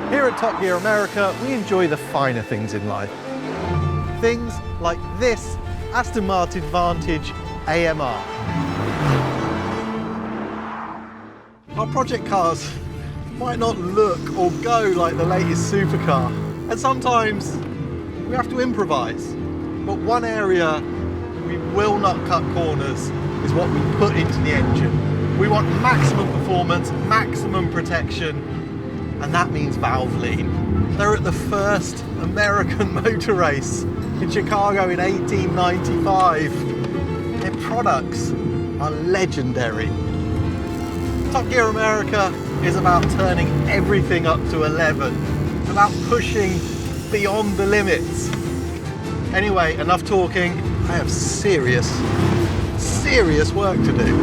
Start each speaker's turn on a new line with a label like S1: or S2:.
S1: Here at Top Gear America, we enjoy the finer things in life. Things like this Aston Martin Vantage AMR. Our project cars might not look or go like the latest supercar, and sometimes we have to improvise. But one area we will not cut corners is what we put into the engine. We want maximum performance, maximum protection, and that means Valvoline. They're at the first American motor race in Chicago in 1895. Their products are legendary. Top Gear America is about turning everything up to 11. It's about pushing beyond the limits. Anyway, enough talking. I have serious work to do.